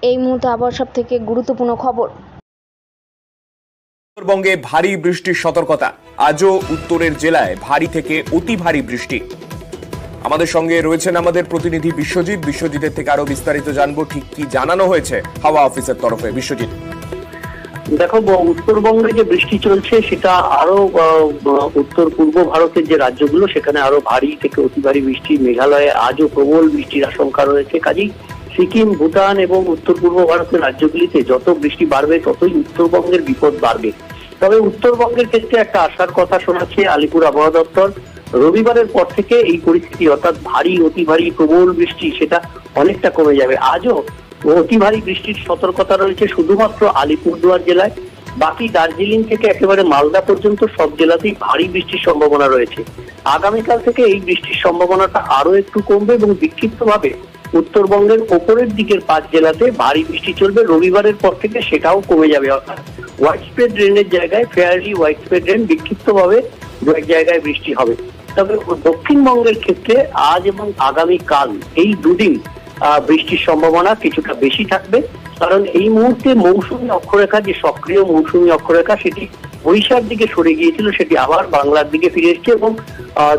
এই মুহূর্তে আবহাওয়ার সব থেকে গুরুত্বপূর্ণ খবর। উত্তরবঙ্গে ভারী বৃষ্টির সতর্কতা, আজও উত্তরের জেলায় ভারী থেকে অতি ভারী বৃষ্টি। আমাদের সঙ্গে রয়েছেন আমাদের প্রতিনিধি বিশ্বজিতের থেকে আরো বিস্তারিত জানবো ঠিক কি জানানো হয়েছে হাওয়া অফিসের তরফে। বিশ্বজিৎ, দেখো, উত্তরবঙ্গে যে বৃষ্টি চলছে সেটা আরো উত্তর পূর্ব ভারতের যে রাজ্যগুলো সেখানে আরো ভারী থেকে অতি ভারী বৃষ্টি। মেঘালয়ে আজও প্রবল বৃষ্টির আশঙ্কা রয়েছে। কাজেই সিকিম, ভুটান এবং উত্তর পূর্ব ভারতের রাজ্যগুলিতে যত বৃষ্টি বাড়বে ততই উত্তরবঙ্গের বিপদ বাড়বে। তবে উত্তরবঙ্গের ক্ষেত্রে একটা আশার কথা শোনাচ্ছে আলিপুর আবহাওয়া দপ্তর। রবিবারের পর থেকে এই পরিস্থিতি, অর্থাৎ ভারী, অতি ভারী, প্রবল বৃষ্টি, সেটা অনেকটা কমে যাবে। আজও অতি ভারী বৃষ্টির সতর্কতা রয়েছে শুধুমাত্র আলিপুরদুয়ার জেলায়। বাকি দার্জিলিং থেকে একেবারে মালদা পর্যন্ত সব জেলাতেই ভারী বৃষ্টির সম্ভাবনা রয়েছে। আগামীকাল থেকে এই বৃষ্টির সম্ভাবনাটা আরো একটু কমবে এবং বিক্ষিপ্তভাবে উত্তরবঙ্গের ওপরের দিকের 5 জেলাতে ভারী বৃষ্টি চলবে। রবিবারের পর থেকে সেটাও কমে যাবে, অর্থাৎ হোয়াইট স্প্রেড রেনের জায়গায় ফেয়ারলি হোয়াইট স্প্রেড রেন, বিক্ষিপ্তভাবে দু এক জায়গায় বৃষ্টি হবে। তবে দক্ষিণবঙ্গের ক্ষেত্রে আজ এবং আগামীকাল এই দুদিন বৃষ্টির সম্ভাবনা কিছুটা বেশি থাকবে, কারণ এই মুহূর্তে মৌসুমী অক্ষরেখা, যে সক্রিয় মৌসুমী অক্ষরেখা, সেটি ওড়িশার দিকে সরে গিয়েছিল, সেটি আবার বাংলার দিকে ফিরে এসছে এবং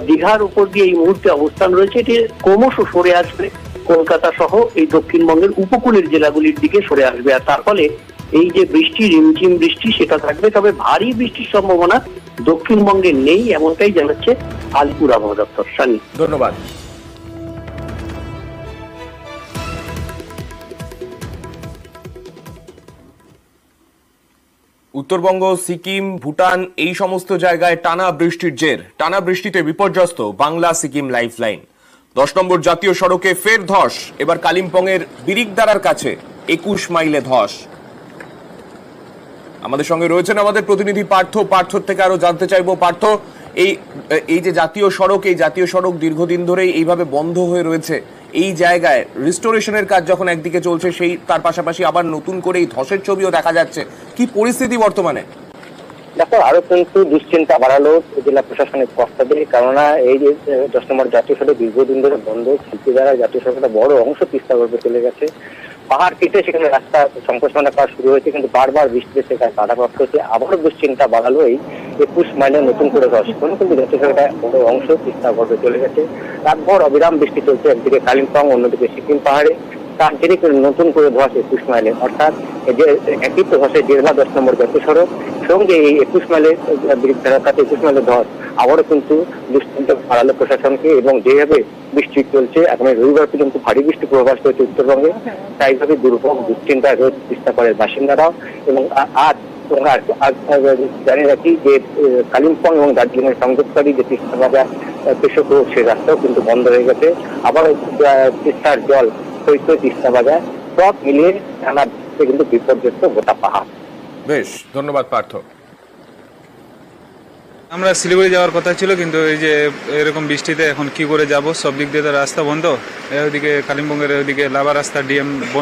দীঘার উপর দিয়ে এই মুহূর্তে অবস্থান রয়েছে। এটি ক্রমশ সরে আসবে কলকাতা সহ এই দক্ষিণবঙ্গের উপকূলের জেলাগুলির দিকে সরে আসবে। আর তার ফলে এই যে বৃষ্টি, রিমঝিম বৃষ্টি, সেটা থাকবে। তবে ভারী বৃষ্টির সম্ভাবনা দক্ষিণবঙ্গে নেই, এমনটাই জানাচ্ছে আলিপুর আবহাওয়া দপ্তর। সানি, ধন্যবাদ। উত্তরবঙ্গ, সিকিম, ভুটান এই সমস্ত জায়গায় টানা বৃষ্টির জের। টানা বৃষ্টিতে বিপর্যস্ত বাংলা সিকিম লাইফলাইন। 10 নম্বর জাতীয় সড়কে ফের ধস, এবার কালিম্পংয়ের বিরিকদারার কাছে 21 মাইলে ধস। আমাদের সঙ্গে রয়েছেন আমাদের প্রতিনিধি পার্থর থেকে আরো জানতে চাইবো। পার্থ, এই যে জাতীয় সড়ক, এই জাতীয় সড়ক দীর্ঘদিন ধরেই এইভাবে বন্ধ হয়ে রয়েছে। এই জায়গায় রিস্টোরেশনের কাজ যখন একদিকে চলছে, সেই তার পাশাপাশি আবার নতুন করে এই ধসের ছবিও দেখা যাচ্ছে। কি পরিস্থিতি বর্তমানে? দেখো, আরো কিন্তু দুশ্চিন্তা বাড়ালো জেলা প্রশাসনের কর্তাদের, কেননা এই যে 10 নম্বর জাতীয় সড়ক দীর্ঘদিন ধরে বন্ধ, শিল্পীদারা জাতীয় সড়কের বড় অংশ তিস্তা গর্ভে চলে গেছে। পাহাড় কেটে সেখানে রাস্তা সম্প্রসারণের কাজ শুরু হয়েছে, কিন্তু বারবার বৃষ্টিতে সেখানে বাধাপ্রাপ্ত হচ্ছে। আবারও দুশ্চিন্তা বাড়ালো এই 21 মাইলে নতুন করে ধস, কিন্তু জাতীয় সড়কের বড় অংশ তিস্তা গর্ভে চলে গেছে। রাতভর অবিরাম বৃষ্টি চলছে, একদিকে কালিম্পং, অন্যদিকে সিকিম পাহাড়ে। তার জেরে নতুন করে ধস 21 মাইলে, অর্থাৎ যে একই তো ধসে 10 নম্বর জাতীয় সড়ক, সঙ্গে এই 21 মাইলের বিরুদ্ধার কাছে 21 মাইলের ধস আবারও কিন্তু দুশ্চিন্তা বাড়ালো প্রশাসনকে। এবং যেভাবে বৃষ্টি চলছে, আগামী রবিবার পর্যন্ত ভারী বৃষ্টি পূর্বাভাস রয়েছে উত্তরবঙ্গে, তাই ভাবে দুর্ভোগ দুশ্চিন্তায় রয়েছে তিস্তাপাড়ের বাসিন্দারাও। এবং আজ জানিয়ে রাখি যে কালিম্পং এবং দার্জিলিং এর সংযোগকারী যে তিস্তা বাজার কৃষক, সেই রাস্তাও কিন্তু বন্ধ হয়ে গেছে। আবার তিস্তার জল হয়েছে তিস্তা বাজার, সব মিলিয়ে টানা কিন্তু বিপর্যস্ত গোটা পাহাড়। বেশ, ধন্যবাদ পার্থ। আমরা শিলিগুড়ি যাওয়ার কথা ছিল, কিন্তু এই যে এরকম বৃষ্টিতে এখন কি করে যাব, সব দিক দিয়ে তো রাস্তা বন্ধ। ওইদিকে কালিম্পংয়ের ওইদিকে লাভা রাস্তা ডিএম বন্ধ।